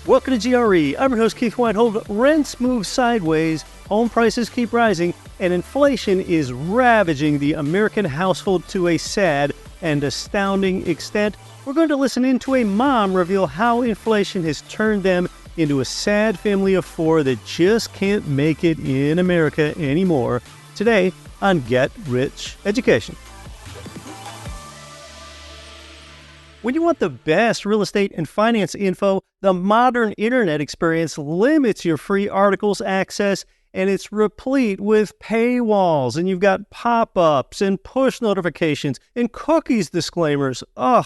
Welcome to GRE. I'm your host, Keith Weinhold. Rents move sideways, home prices keep rising, and inflation is ravaging the American household to a sad and astounding extent. We're going to listen in to a mom reveal how inflation has turned them into a sad family of four that just can't make it in America anymore. Today on Get Rich Education. When you want the best real estate and finance info, the modern internet experience limits your free articles access, and it's replete with paywalls, and you've got pop-ups and push notifications and cookies disclaimers. Ugh.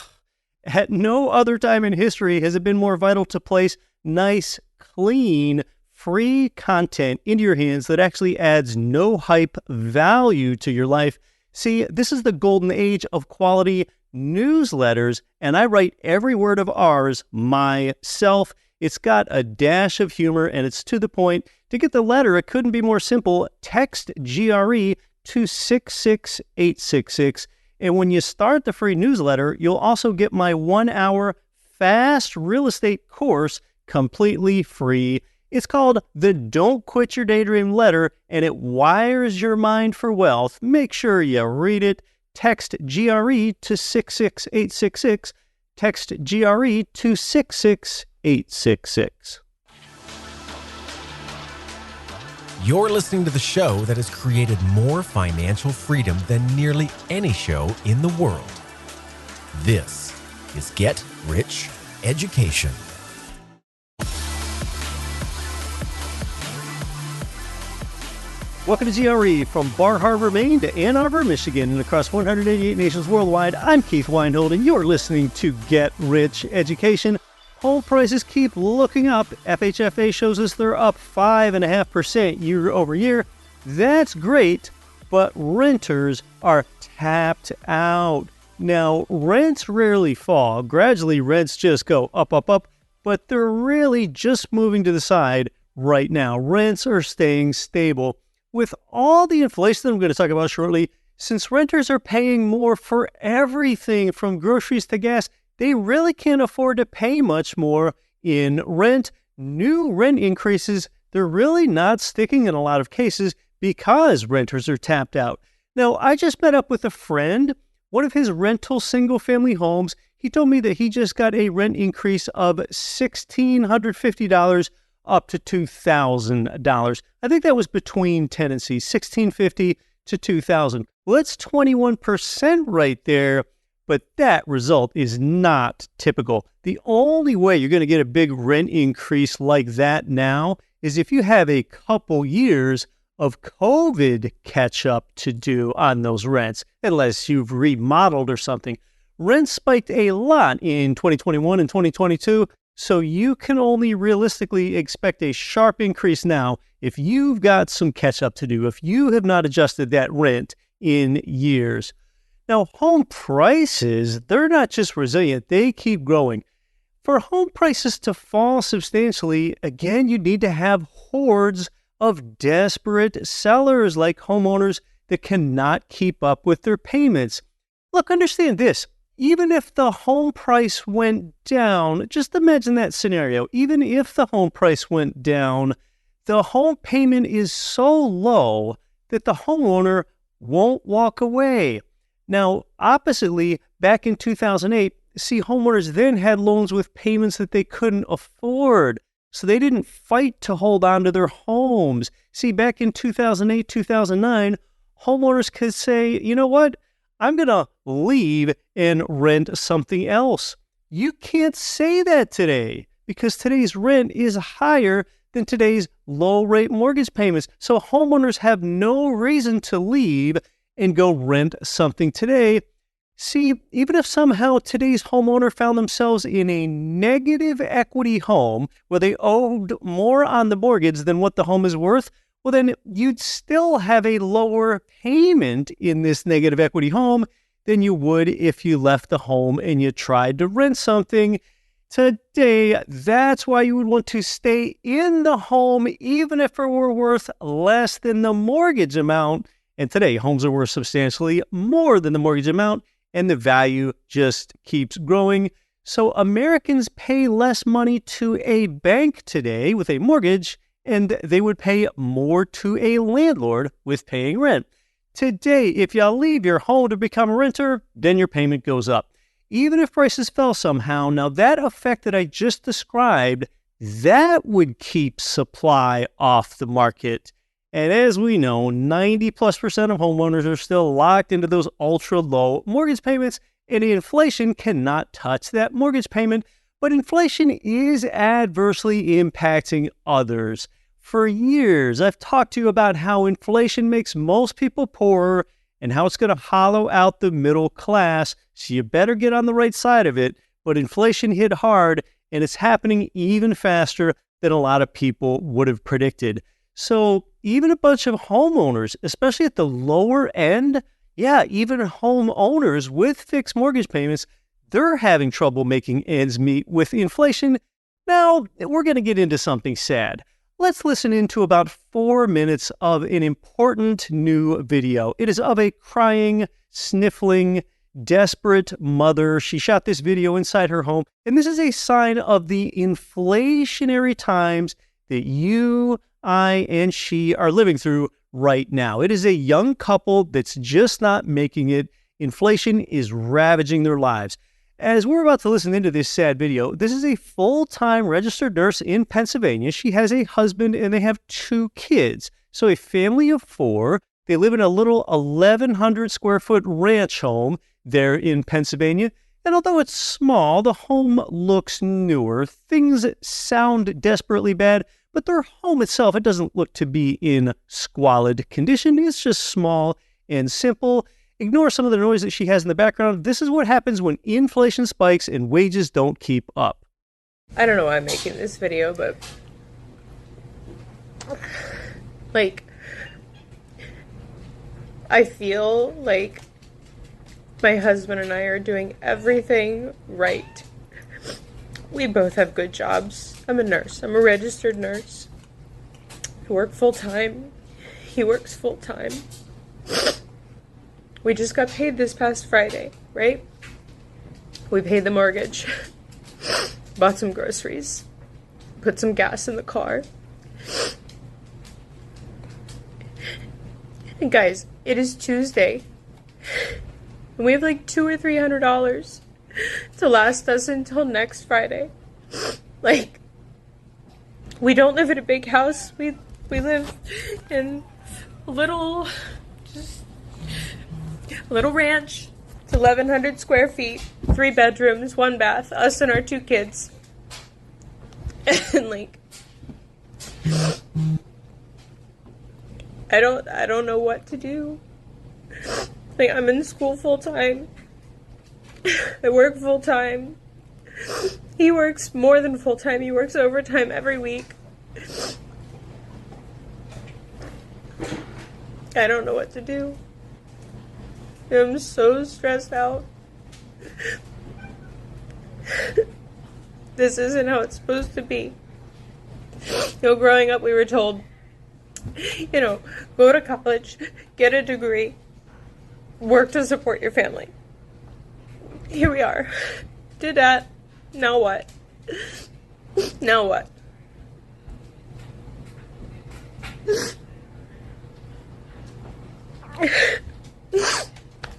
At no other time in history has it been more vital to place nice, clean, free content into your hands that actually adds no hype value to your life. See, this is the golden age of quality newsletters, and I write every word of ours myself. It's got a dash of humor, and it's to the point. To get the letter, it couldn't be more simple. Text GRE to 66866, and when you start the free newsletter, you'll also get my 1-hour fast real estate course completely free. It's called the Don't Quit Your Daydream Letter, and it wires your mind for wealth. Make sure you read it. Text GRE to 66866. Text GRE to 66866. You're listening to the show that has created more financial freedom than nearly any show in the world. This is Get Rich Education. Welcome to GRE. From Bar Harbor, Maine to Ann Arbor, Michigan, and across 188 nations worldwide. I'm Keith Weinhold, and you're listening to Get Rich Education. Home prices keep looking up. FHFA shows us they're up 5.5% year over year. That's great, but renters are tapped out. Now, rents rarely fall. Gradually, rents just go up, up, up, but they're really just moving to the side right now. Rents are staying stable. With all the inflation that I'm going to talk about shortly, since renters are paying more for everything from groceries to gas, they really can't afford to pay much more in rent. New rent increases, they're really not sticking in a lot of cases because renters are tapped out. Now, I just met up with a friend, one of his rental single-family homes. He told me that he just got a rent increase of $1,650 up to $2,000. I think that was between tenancies, $1,650 to $2,000. Well, that's 21% right there, but that result is not typical. The only way you're going to get a big rent increase like that now is if you have a couple years of COVID catch-up to do on those rents, unless you've remodeled or something. Rents spiked a lot in 2021 and 2022, so you can only realistically expect a sharp increase now if you've got some catch-up to do, if you have not adjusted that rent in years. Now, home prices, they're not just resilient, they keep growing. For home prices to fall substantially, again, you need to have hordes of desperate sellers like homeowners that cannot keep up with their payments. Look, understand this. Even if the home price went down, just imagine that scenario. Even if the home price went down, the home payment is so low that the homeowner won't walk away. Now, oppositely, back in 2008, see, homeowners then had loans with payments that they couldn't afford, so they didn't fight to hold on to their homes. See, back in 2008, 2009, homeowners could say, you know what? I'm going to leave and rent something else. You can't say that today because today's rent is higher than today's low-rate mortgage payments. So homeowners have no reason to leave and go rent something today. See, even if somehow today's homeowner found themselves in a negative equity home where they owed more on the mortgage than what the home is worth, well, then you'd still have a lower payment in this negative equity home than you would if you left the home and you tried to rent something. Today, that's why you would want to stay in the home even if it were worth less than the mortgage amount. And today, homes are worth substantially more than the mortgage amount, and the value just keeps growing. So Americans pay less money to a bank today with a mortgage, and they would pay more to a landlord with paying rent. Today, if you leave your home to become a renter, then your payment goes up. Even if prices fell somehow, now that effect that I just described, that would keep supply off the market. And as we know, 90+% of homeowners are still locked into those ultra low mortgage payments, and inflation cannot touch that mortgage payment. But inflation is adversely impacting others. For years, I've talked to you about how inflation makes most people poorer and how it's going to hollow out the middle class, so you better get on the right side of it. But inflation hit hard, and it's happening even faster than a lot of people would have predicted. So even a bunch of homeowners, especially at the lower end, even homeowners with fixed mortgage payments, they're having trouble making ends meet with inflation. Now, we're going to get into something sad. Let's listen into about 4 minutes of an important new video. It is of a crying, sniffling, desperate mother. She shot this video inside her home, and this is a sign of the inflationary times that you, I, and she are living through right now. It is a young couple that's just not making it. Inflation is ravaging their lives. As we're about to listen into this sad video, this is a full-time registered nurse in Pennsylvania. She has a husband and they have 2 kids. So a family of 4. They live in a little 1,100 square foot ranch home there in Pennsylvania. And although it's small, the home looks newer. Things sound desperately bad, but their home itself, it doesn't look to be in squalid condition. It's just small and simple. Ignore some of the noise that she has in the background. This is what happens when inflation spikes and wages don't keep up. I don't know why I'm making this video, but I feel like my husband and I are doing everything right. We both have good jobs. I'm a nurse. I'm a registered nurse. I work full-time. He works full-time. We just got paid this past Friday, right? We paid the mortgage. Bought some groceries. Put some gas in the car. And guys, it is Tuesday. And we have like $200 or $300 to last us until next Friday. Like, we don't live in a big house. We live in a little ranch. It's 1,100 square feet, 3 bedrooms, 1 bath, us and our 2 kids. And like, I don't know what to do. Like, I'm in school full time. I work full time. He works more than full time. He works overtime every week. I don't know what to do. I'm so stressed out. This isn't how it's supposed to be. Growing up we were told, go to college, get a degree, work to support your family. Here we are. Did that. Now what? Now what?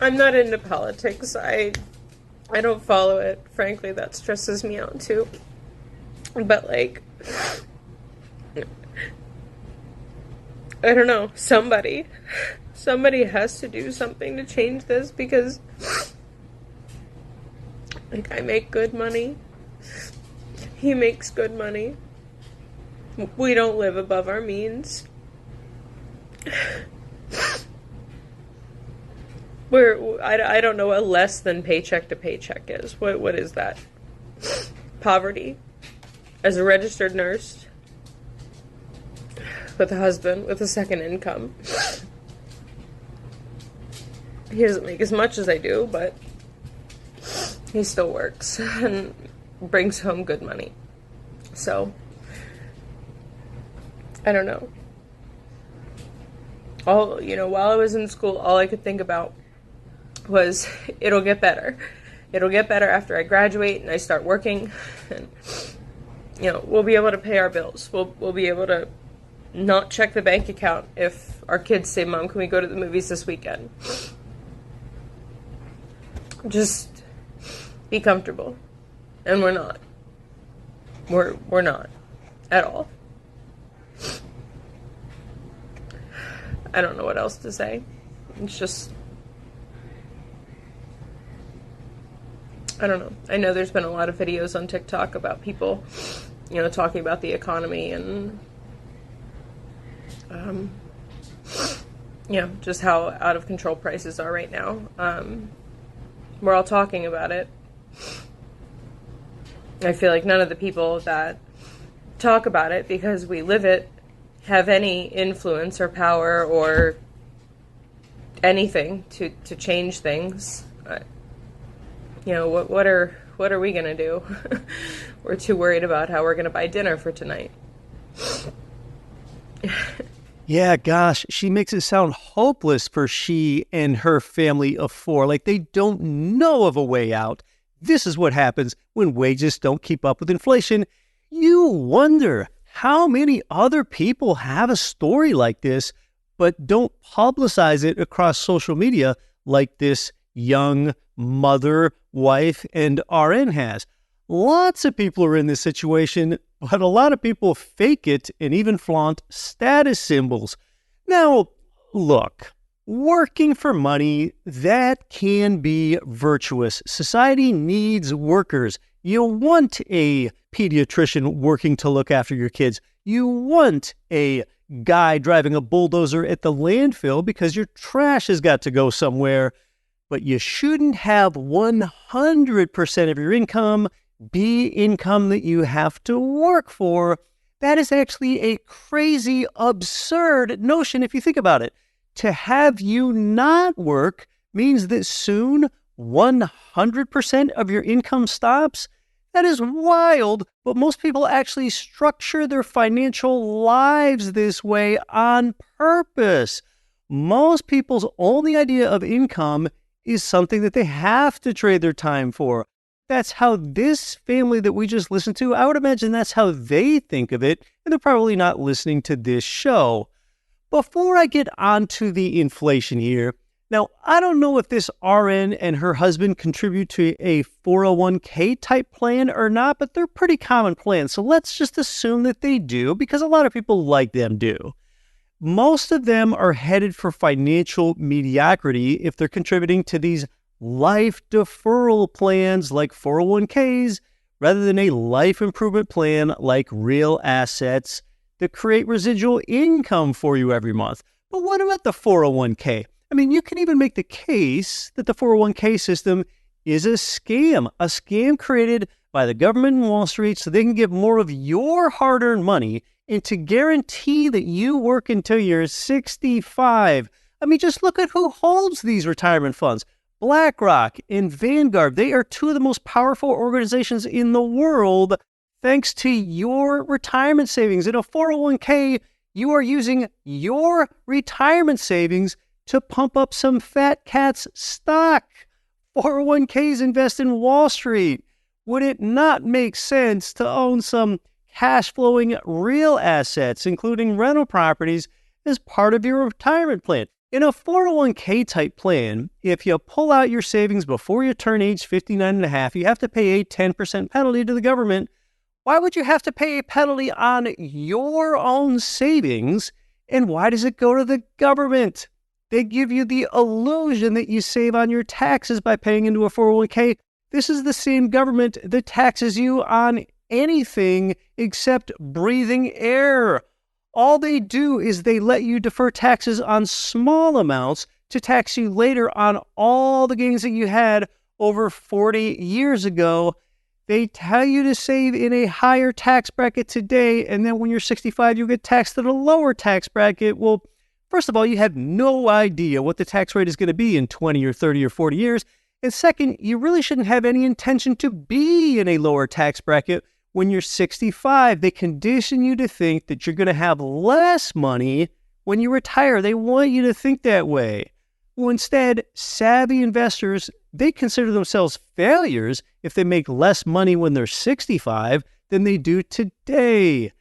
I'm not into politics. I don't follow it. Frankly, that stresses me out too. But like, I don't know. Somebody has to do something to change this, because like, I make good money. He makes good money. We don't live above our means. I don't know what less than paycheck to paycheck is. What is that? Poverty. As a registered nurse, with a husband, with a second income. He doesn't make as much as I do, but he still works and brings home good money. So, I don't know. While I was in school, all I could think about was, it'll get better. It'll get better after I graduate and I start working. And, we'll be able to pay our bills. We'll be able to not check the bank account if our kids say, Mom, can we go to the movies this weekend? Just be comfortable. And we're not. We're not at all. I don't know what else to say. It's just, I don't know. I know there's been a lot of videos on TikTok about people, talking about the economy and, just how out of control prices are right now. We're all talking about it. I feel like none of the people that talk about it, because we live it, have any influence or power or anything to change things. What are we gonna do? We're too worried about how we're gonna buy dinner for tonight. Yeah, gosh, she makes it sound hopeless for she and her family of four, like they don't know of a way out. This is what happens when wages don't keep up with inflation. You wonder how many other people have a story like this, but don't publicize it across social media like this young mother, wife, and RN has. Lots of people are in this situation, but a lot of people fake it and even flaunt status symbols. Now, look, working for money, that can be virtuous. Society needs workers. You want a pediatrician working to look after your kids. You want a guy driving a bulldozer at the landfill because your trash has got to go somewhere. But you shouldn't have 100% of your income be income that you have to work for. That is actually a crazy, absurd notion if you think about it. To have you not work means that soon 100% of your income stops. That is wild, but most people actually structure their financial lives this way on purpose. Most people's only idea of income is something that they have to trade their time for. That's how this family that we just listened to, I would imagine that's how they think of it, and they're probably not listening to this show. Before I get on to the inflation here, now, I don't know if this RN and her husband contribute to a 401k type plan or not, but they're pretty common plans. So let's just assume that they do, because a lot of people like them do. Most of them are headed for financial mediocrity if they're contributing to these life deferral plans like 401ks rather than a life improvement plan like real assets that create residual income for you every month. But what about the 401k? I mean, you can even make the case that the 401k system is a scam created by the government and Wall Street so they can get more of your hard-earned money and to guarantee that you work until you're 65. I mean, just look at who holds these retirement funds. BlackRock and Vanguard, they are two of the most powerful organizations in the world thanks to your retirement savings. In a 401k, you are using your retirement savings to pump up some fat cat's stock. 401ks invest in Wall Street. Would it not make sense to own some cash-flowing real assets, including rental properties, as part of your retirement plan? In a 401k type plan, if you pull out your savings before you turn age 59 and a half, you have to pay a 10% penalty to the government. Why would you have to pay a penalty on your own savings? And why does it go to the government? They give you the illusion that you save on your taxes by paying into a 401k. This is the same government that taxes you on anything except breathing air. All they do is they let you defer taxes on small amounts to tax you later on all the gains that you had over 40 years ago. They tell you to save in a higher tax bracket today, and then when you're 65, you'll get taxed at a lower tax bracket. Well, first of all, you have no idea what the tax rate is going to be in 20 or 30 or 40 years. And second, you really shouldn't have any intention to be in a lower tax bracket when you're 65. They condition you to think that you're going to have less money when you retire. They want you to think that way. Well, instead, savvy investors they consider themselves failures if they make less money when they're 65 than they do today.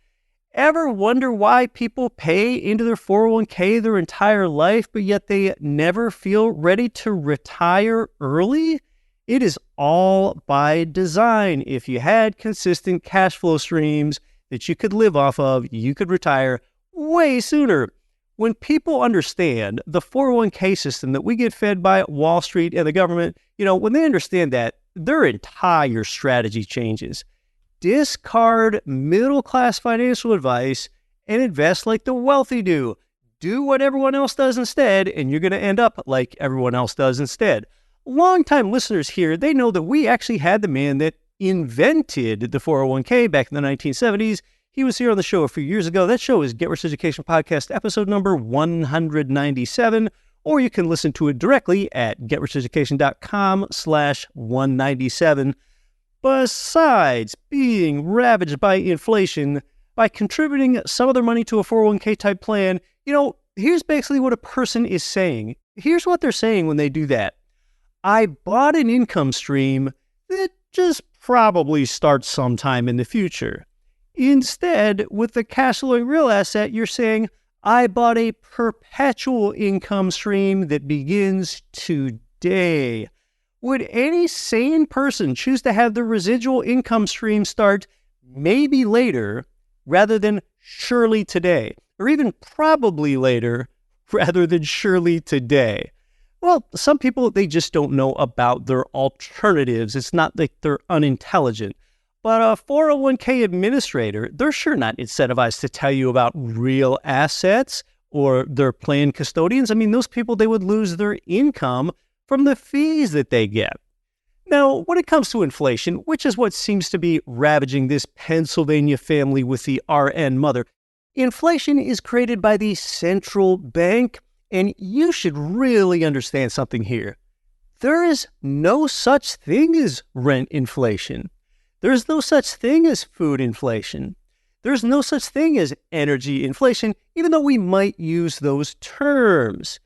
Ever wonder why people pay into their 401k their entire life, but yet they never feel ready to retire early? It is all by design. If you had consistent cash flow streams that you could live off of, you could retire way sooner. When people understand the 401k system that we get fed by Wall Street and the government, when they understand that, their entire strategy changes. Discard middle-class financial advice and invest like the wealthy do. Do what everyone else does instead, and you're going to end up like everyone else does instead. Longtime listeners here, they know that we actually had the man that invented the 401k back in the 1970s. He was here on the show a few years ago. That show is Get Rich Education Podcast, episode number 197, or you can listen to it directly at getricheducation.com/197. Besides being ravaged by inflation, by contributing some of their money to a 401k type plan, here's basically what a person is saying. Here's what they're saying when they do that. I bought an income stream that just probably starts sometime in the future. Instead, with the cash flowing real asset, you're saying, I bought a perpetual income stream that begins today. Would any sane person choose to have the residual income stream start maybe later rather than surely today? Or even probably later rather than surely today? Well, some people, they just don't know about their alternatives. It's not like they're unintelligent. But a 401k administrator, they're sure not incentivized to tell you about real assets or their plan custodians. I mean, those people, they would lose their income from the fees that they get. Now, when it comes to inflation, which is what seems to be ravaging this Pennsylvania family with the RN mother, inflation is created by the central bank, and you should really understand something here. There is no such thing as rent inflation. There's no such thing as food inflation. There's no such thing as energy inflation, even though we might use those terms.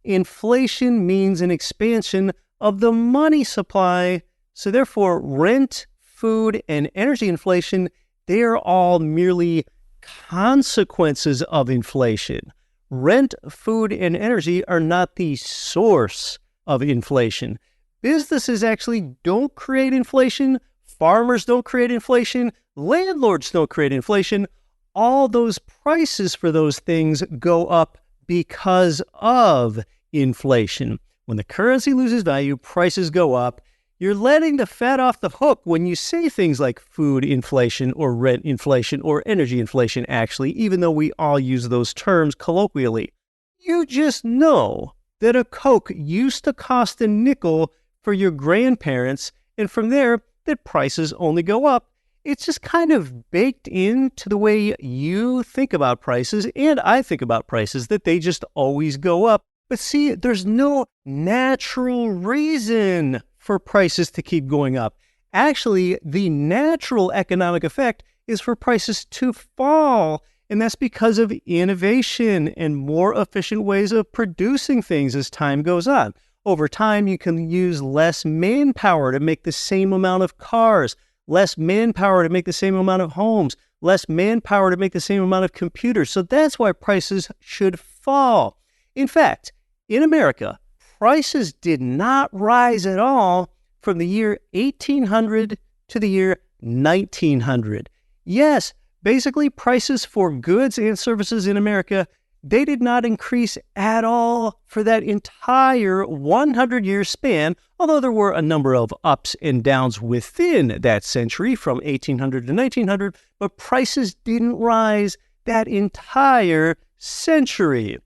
Inflation means an expansion of the money supply, so therefore rent, food, and energy inflation, they are all merely consequences of inflation. Rent, food, and energy are not the source of inflation. Businesses actually don't create inflation. Farmers don't create inflation. Landlords don't create inflation. All those prices for those things go up because of inflation. When the currency loses value, prices go up. You're letting the Fed off the hook when you say things like food inflation or rent inflation or energy inflation, actually, even though we all use those terms colloquially. You just know that a Coke used to cost a nickel for your grandparents, and from there, that prices only go up. It's just kind of baked into the way you think about prices, and I think about prices, that they just always go up. But see, there's no natural reason for prices to keep going up. Actually, the natural economic effect is for prices to fall, and that's because of innovation and more efficient ways of producing things as time goes on. Over time, you can use less manpower to make the same amount of cars, less manpower to make the same amount of homes, less manpower to make the same amount of computers. So that's why prices should fall. In fact, in America, prices did not rise at all from the year 1800 to the year 1900. Yes, basically prices for goods and services in America, they did not increase at all for that entire 100-year span, although there were a number of ups and downs within that century from 1800 to 1900, but prices didn't rise that entire century.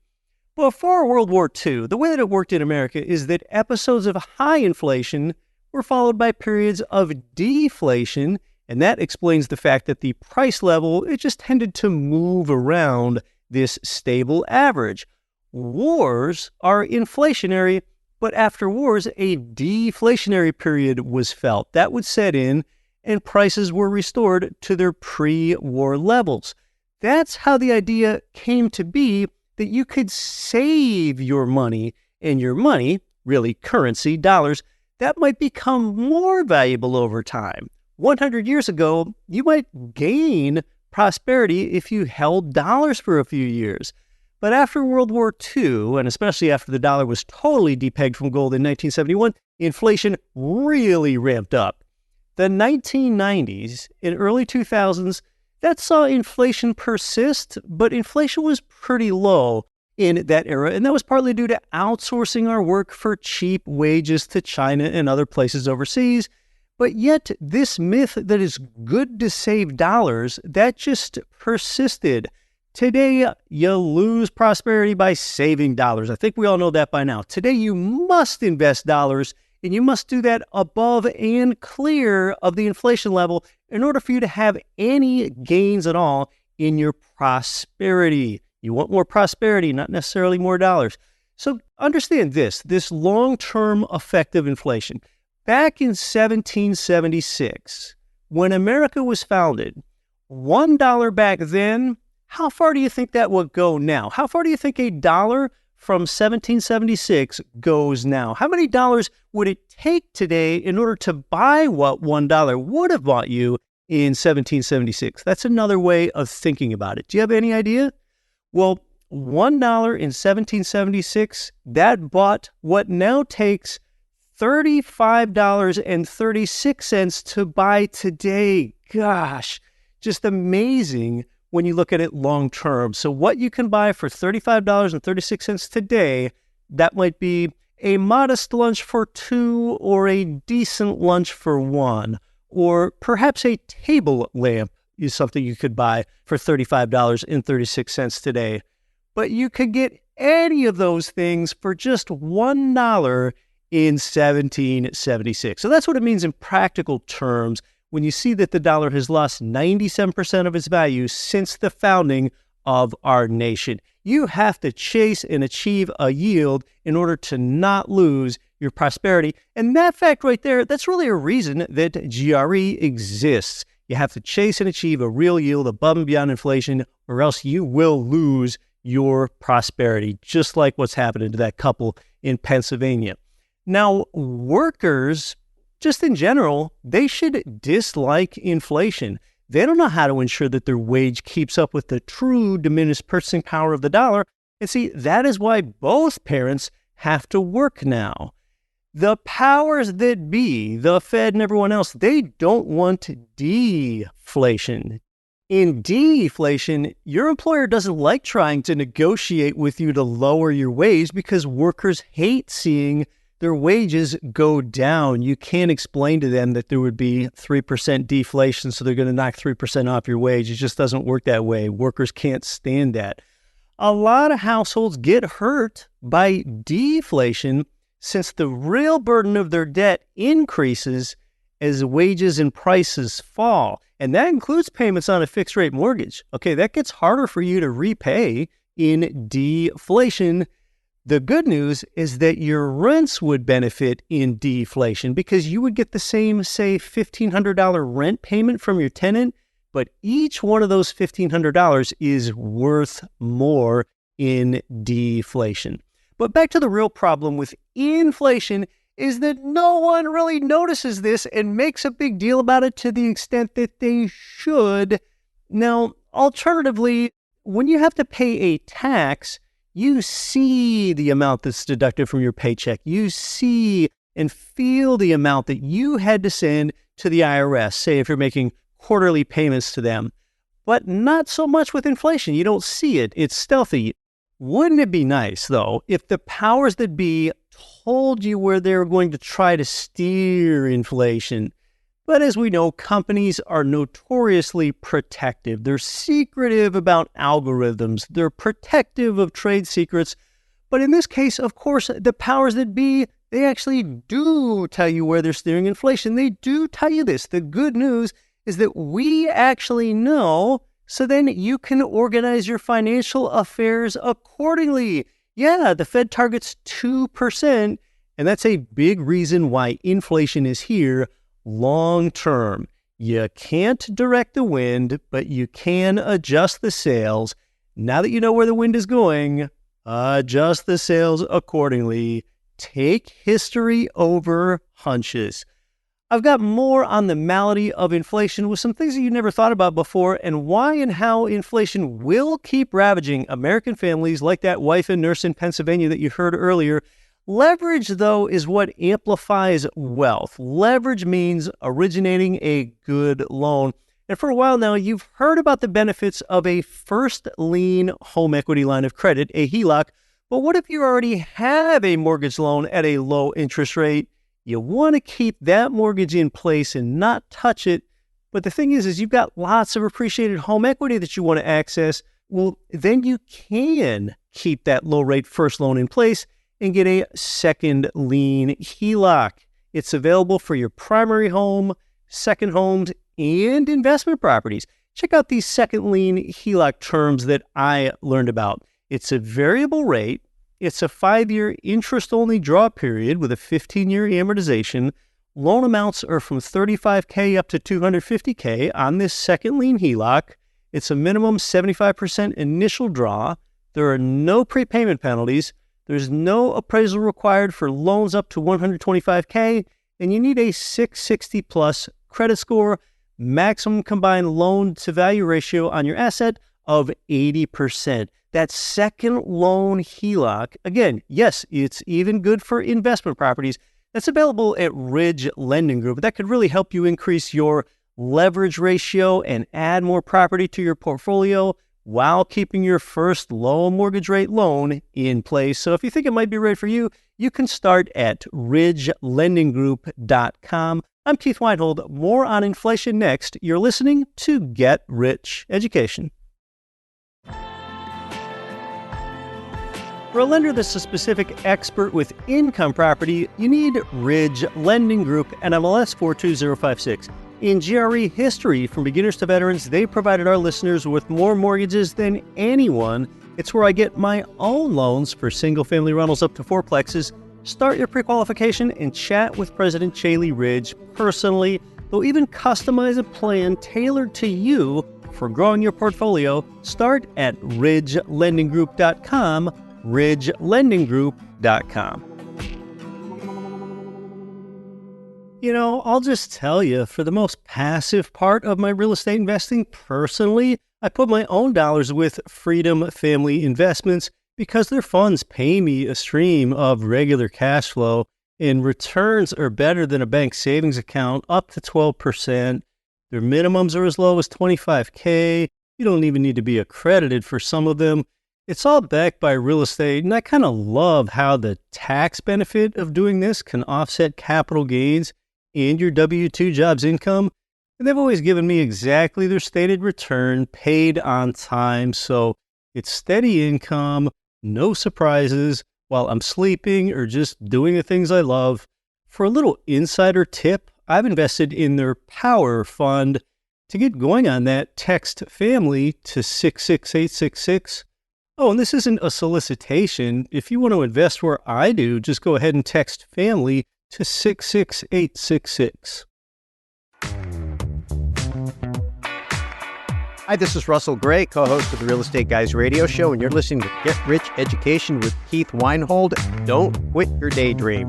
Before World War II, the way that it worked in America is that episodes of high inflation were followed by periods of deflation, and that explains the fact that the price level, it just tended to move around this stable average. Wars are inflationary, but after wars, a deflationary period was felt. That would set in, and prices were restored to their pre-war levels. That's how the idea came to be that you could save your money, and your money, really currency, dollars, that might become more valuable over time. 100 years ago, you might gain prosperity if you held dollars for a few years. But after World War II, and especially after the dollar was totally depegged from gold in 1971, inflation really ramped up. The 1990s and early 2000s, that saw inflation persist, but inflation was pretty low in that era, and that was partly due to outsourcing our work for cheap wages to China and other places overseas. But yet, this myth that it's good to save dollars, that just persisted. Today, you lose prosperity by saving dollars. I think we all know that by now. Today, you must invest dollars, and you must do that above and clear of the inflation level in order for you to have any gains at all in your prosperity. You want more prosperity, not necessarily more dollars. So understand this long-term effect of inflation. Back in 1776, when America was founded, $1 back then, how far do you think that would go now? How far do you think a dollar from 1776 goes now? How many dollars would it take today in order to buy what $1 would have bought you in 1776? That's another way of thinking about it. Do you have any idea? Well, $1 in 1776, that bought what now takes $35.36 to buy today. Gosh, just amazing when you look at it long term. So what you can buy for $35.36 today, that might be a modest lunch for two or a decent lunch for one, or perhaps a table lamp is something you could buy for $35.36 today. But you could get any of those things for just $1 in 1776. So that's what it means in practical terms when you see that the dollar has lost 97% of its value since the founding of our nation. You have to chase and achieve a yield in order to not lose your prosperity. And that fact right there, that's really a reason that GRE exists. You have to chase and achieve a real yield above and beyond inflation, or else you will lose your prosperity, just like what's happening to that couple in Pennsylvania. Now, workers, just in general, they should dislike inflation. They don't know how to ensure that their wage keeps up with the true diminished purchasing power of the dollar. And see, that is why both parents have to work now. The powers that be, the Fed and everyone else, they don't want deflation. In deflation, your employer doesn't like trying to negotiate with you to lower your wage because workers hate seeing their wages go down. You can't explain to them that there would be 3% deflation, so they're going to knock 3% off your wage. It just doesn't work that way. Workers can't stand that. A lot of households get hurt by deflation since the real burden of their debt increases as wages and prices fall. And that includes payments on a fixed rate mortgage. Okay, that gets harder for you to repay in deflation. The good news is that your rents would benefit in deflation because you would get the same, say, $1,500 rent payment from your tenant, but each one of those $1,500 is worth more in deflation. But back to the real problem with inflation is that no one really notices this and makes a big deal about it to the extent that they should. Now, alternatively, when you have to pay a tax, you see the amount that's deducted from your paycheck. You see and feel the amount that you had to send to the IRS, say if you're making quarterly payments to them. But not so much with inflation. You don't see it. It's stealthy. Wouldn't it be nice, though, if the powers that be told you where they're going to try to steer inflation? But as we know, companies are notoriously protective. They're secretive about algorithms. They're protective of trade secrets. But in this case, of course, the powers that be, they actually do tell you where they're steering inflation. They do tell you this. The good news is that we actually know, so then you can organize your financial affairs accordingly. Yeah, the Fed targets 2%, and that's a big reason why inflation is here long term. You can't direct the wind, but you can adjust the sails. Now that you know where the wind is going, adjust the sails accordingly. Take history over hunches. I've got more on the malady of inflation with some things that you never thought about before and why and how inflation will keep ravaging American families like that wife and nurse in Pennsylvania that you heard earlier. Leverage, though, is what amplifies wealth. Leverage means originating a good loan. And for a while now, you've heard about the benefits of a first lien home equity line of credit, a HELOC. But what if you already have a mortgage loan at a low interest rate? You want to keep that mortgage in place and not touch it. But the thing is you've got lots of appreciated home equity that you want to access. Well, then you can keep that low rate first loan in place and get a second lien HELOC. It's available for your primary home, second homes, and investment properties. Check out these second lien HELOC terms that I learned about. It's a variable rate. It's a 5-year interest-only draw period with a 15-year amortization. Loan amounts are from $35K up to $250K on this second lien HELOC. It's a minimum 75% initial draw. There are no prepayment penalties. There's no appraisal required for loans up to $125K, and you need a 660 plus credit score, maximum combined loan to value ratio on your asset of 80%. That second loan HELOC, again, yes, it's even good for investment properties. That's available at Ridge Lending Group. That could really help you increase your leverage ratio and add more property to your portfolio while keeping your first low mortgage rate loan in place. So if you think it might be right for you, you can start at ridgelendinggroup.com. I'm Keith Weinhold. More on inflation next. You're listening to Get Rich Education. For a lender that's a specific expert with income property, you need Ridge Lending Group, NMLS 42056. In GRE history, from beginners to veterans, they provided our listeners with more mortgages than anyone. It's where I get my own loans for single-family rentals up to fourplexes. Start your pre-qualification and chat with President Chaley Ridge personally. They'll even customize a plan tailored to you for growing your portfolio. Start at ridgelendinggroup.com. ridgelendinggroup.com. You know, I'll just tell you, for the most passive part of my real estate investing, personally, I put my own dollars with Freedom Family Investments because their funds pay me a stream of regular cash flow, and returns are better than a bank savings account, up to 12%. Their minimums are as low as $25K. You don't even need to be accredited for some of them. It's all backed by real estate, and I kind of love how the tax benefit of doing this can offset capital gains and your W-2 job's income. And they've always given me exactly their stated return, paid on time, so it's steady income, no surprises, while I'm sleeping or just doing the things I love. For a little insider tip, I've invested in their Power Fund. To get going on that, text FAMILY to 66866. Oh, and this isn't a solicitation. If you want to invest where I do, just go ahead and text FAMILY to 66866. Hi, this is Russell Gray, co-host of the Real Estate Guys radio show, and you're listening to Get Rich Education with Keith Weinhold. Don't quit your daydream.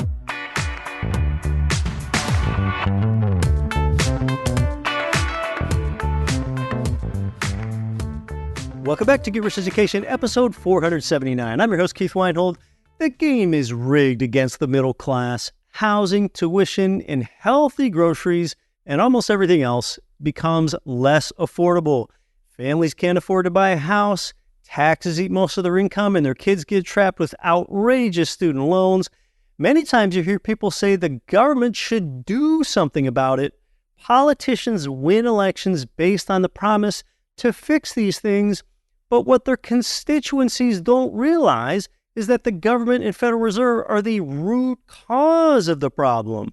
Welcome back to Get Rich Education, episode 479. I'm your host, Keith Weinhold. The game is rigged against the middle class. Housing, tuition, and healthy groceries, and almost everything else becomes less affordable. Families can't afford to buy a house. Taxes eat most of their income, and their kids get trapped with outrageous student loans. Many times you hear people say the government should do something about it. Politicians win elections based on the promise to fix these things, but what their constituencies don't realize is that the government and Federal Reserve are the root cause of the problem.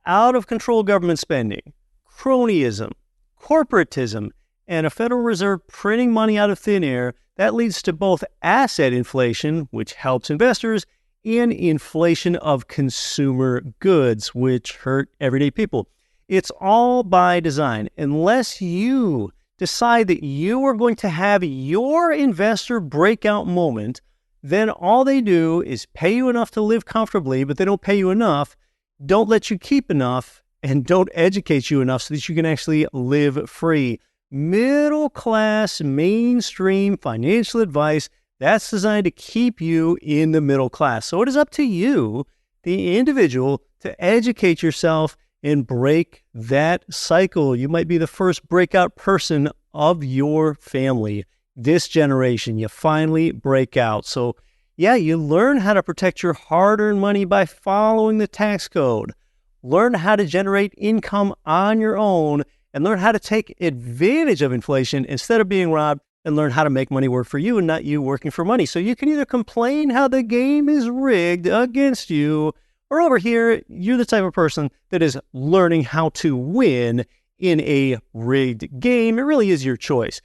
Out of control government spending, cronyism, corporatism, and a Federal Reserve printing money out of thin air, that leads to both asset inflation, which helps investors, and inflation of consumer goods, which hurt everyday people. It's all by design. Unless you decide that you are going to have your investor breakout moment, then all they do is pay you enough to live comfortably, but they don't pay you enough, don't let you keep enough, and don't educate you enough so that you can actually live free. Middle class, mainstream financial advice that's designed to keep you in the middle class. So it is up to you, the individual, to educate yourself and break that cycle. You might be the first breakout person of your family. This generation, you finally break out. So yeah, you learn how to protect your hard-earned money by following the tax code. Learn how to generate income on your own and learn how to take advantage of inflation instead of being robbed, and learn how to make money work for you and not you working for money. So you can either complain how the game is rigged against you, or over here, you're the type of person that is learning how to win in a rigged game. It really is your choice.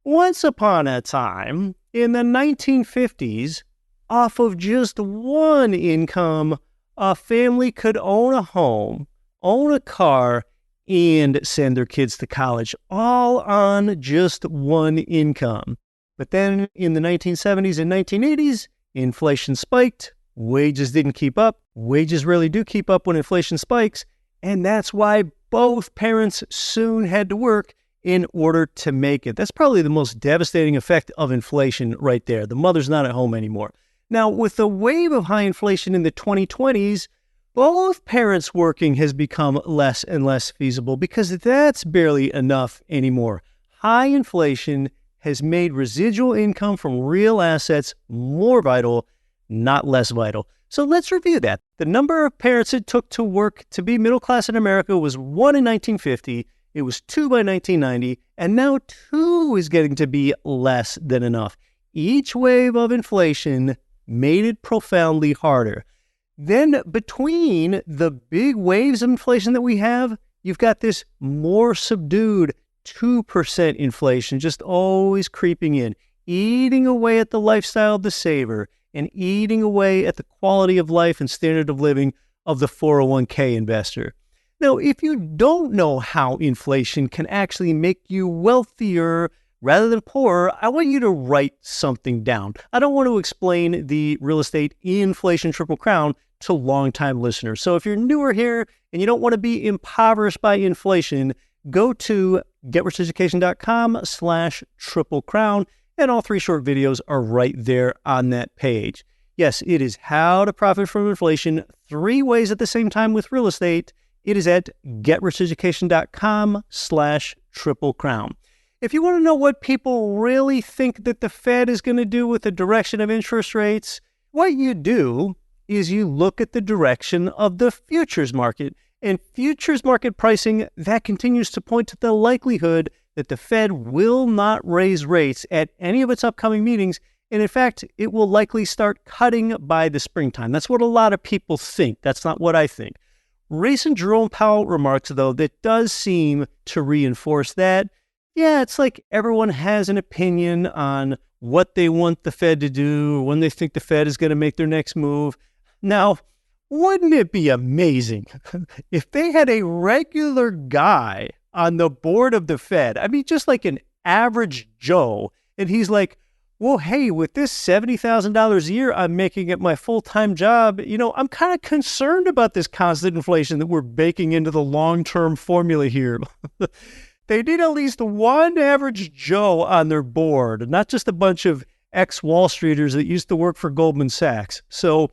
Once upon a time, in the 1950s, off of just one income, a family could own a home, own a car, and send their kids to college, all on just one income. But then in the 1970s and 1980s, inflation spiked, wages didn't keep up. Wages rarely do keep up when inflation spikes, and that's why both parents soon had to work in order to make it. That's probably the most devastating effect of inflation right there. The mother's not at home anymore. Now, with the wave of high inflation in the 2020s, both parents working has become less and less feasible because that's barely enough anymore. High inflation has made residual income from real assets more vital, not less vital. So let's review that. The number of parents it took to work to be middle class in America was 1 in 1950, it was 2 by 1990, and now 2 is getting to be less than enough. Each wave of inflation made it profoundly harder. Then between the big waves of inflation that we have, you've got this more subdued 2% inflation just always creeping in, eating away at the lifestyle of the saver and eating away at the quality of life and standard of living of the 401k investor. Now, if you don't know how inflation can actually make you wealthier rather than poorer, I want you to write something down. I don't want to explain the real estate inflation triple crown to longtime listeners. So if you're newer here and you don't want to be impoverished by inflation, go to getricheducation.com/triple crown, and all 3 short videos are right there on that page. Yes, it is how to profit from inflation 3 ways at the same time with real estate. It is at getricheducation.com/triple crown. If you want to know what people really think that the Fed is going to do with the direction of interest rates, what you do is you look at the direction of the futures market, and futures market pricing that continues to point to the likelihood that the Fed will not raise rates at any of its upcoming meetings, and in fact, it will likely start cutting by the springtime. That's what a lot of people think. That's not what I think. Recent Jerome Powell remarks, though, that does seem to reinforce that. Yeah, it's like everyone has an opinion on what they want the Fed to do, or when they think the Fed is going to make their next move. Now, wouldn't it be amazing if they had a regular guy on the board of the Fed? I mean, just like an average Joe, and he's like, well, hey, with this $70,000 a year I'm making at my full-time job, I'm kind of concerned about this constant inflation that we're baking into the long-term formula here. They need at least one average Joe on their board, not just a bunch of ex-Wall Streeters that used to work for Goldman Sachs. So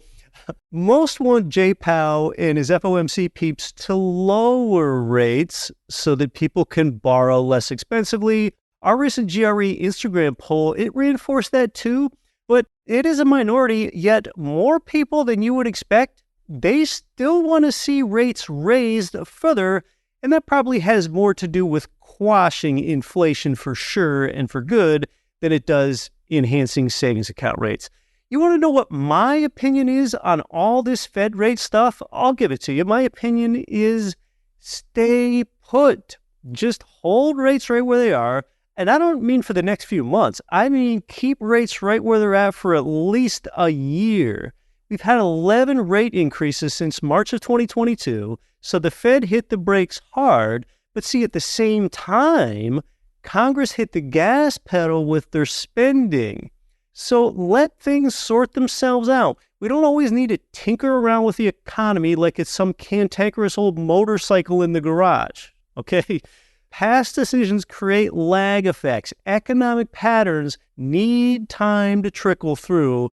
most want Jay Powell and his FOMC peeps to lower rates so that people can borrow less expensively. Our recent GRE Instagram poll, it reinforced that too, but it is a minority, yet more people than you would expect, they still want to see rates raised further, and that probably has more to do with quashing inflation for sure and for good than it does enhancing savings account rates. You want to know what my opinion is on all this Fed rate stuff? I'll give it to you. My opinion is stay put. Just hold rates right where they are. And I don't mean for the next few months. I mean keep rates right where they're at for at least a year. We've had 11 rate increases since March of 2022, so the Fed hit the brakes hard. But see, at the same time, Congress hit the gas pedal with their spending. So let things sort themselves out. We don't always need to tinker around with the economy like it's some cantankerous old motorcycle in the garage, okay? Past decisions create lag effects. Economic patterns need time to trickle through.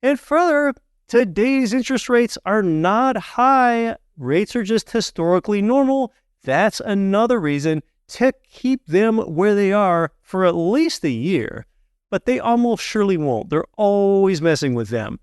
And further, today's interest rates are not high. Rates are just historically normal. That's another reason to keep them where they are for at least a year. But they almost surely won't. They're always messing with them.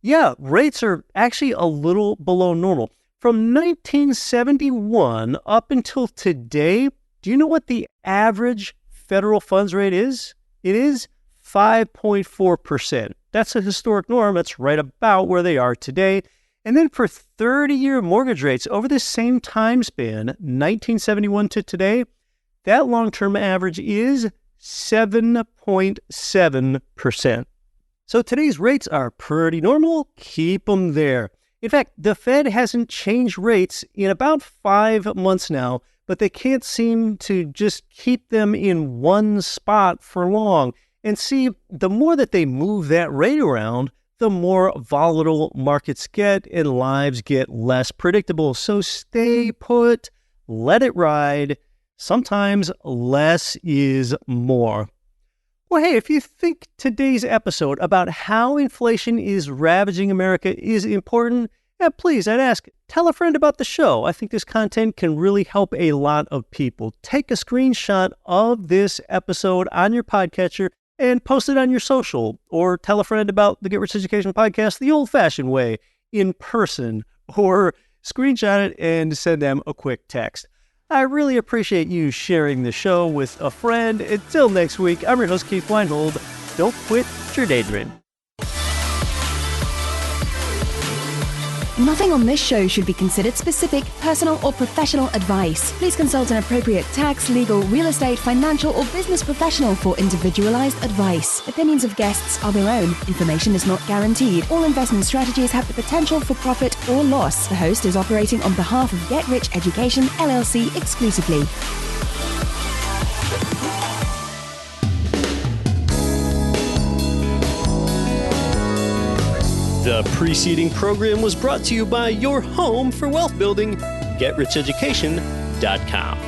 Yeah, rates are actually a little below normal. From 1971 up until today, do you know what the average federal funds rate is? It is 5.4%. That's a historic norm. That's right about where they are today. And then for 30-year mortgage rates over the same time span, 1971 to today, that long-term average is 7.7%. So today's rates are pretty normal. Keep them there. In fact, the Fed hasn't changed rates in about 5 months now, but they can't seem to just keep them in one spot for long. And see, the more that they move that rate around, the more volatile markets get and lives get less predictable. So stay put, let it ride. Sometimes less is more. Well, hey, if you think today's episode about how inflation is ravaging America is important, please, I'd ask, tell a friend about the show. I think this content can really help a lot of people. Take a screenshot of this episode on your podcatcher and post it on your social, or tell a friend about the Get Rich Education podcast the old-fashioned way, in person, or screenshot it and send them a quick text. I really appreciate you sharing the show with a friend. Until next week, I'm your host, Keith Weinhold. Don't quit your daydream. Nothing on this show should be considered specific, personal, or professional advice. Please consult an appropriate tax, legal, real estate, financial, or business professional for individualized advice. Opinions of guests are their own. Information is not guaranteed. All investment strategies have the potential for profit or loss. The host is operating on behalf of Get Rich Education, LLC exclusively. The preceding program was brought to you by your home for wealth building, GetRichEducation.com.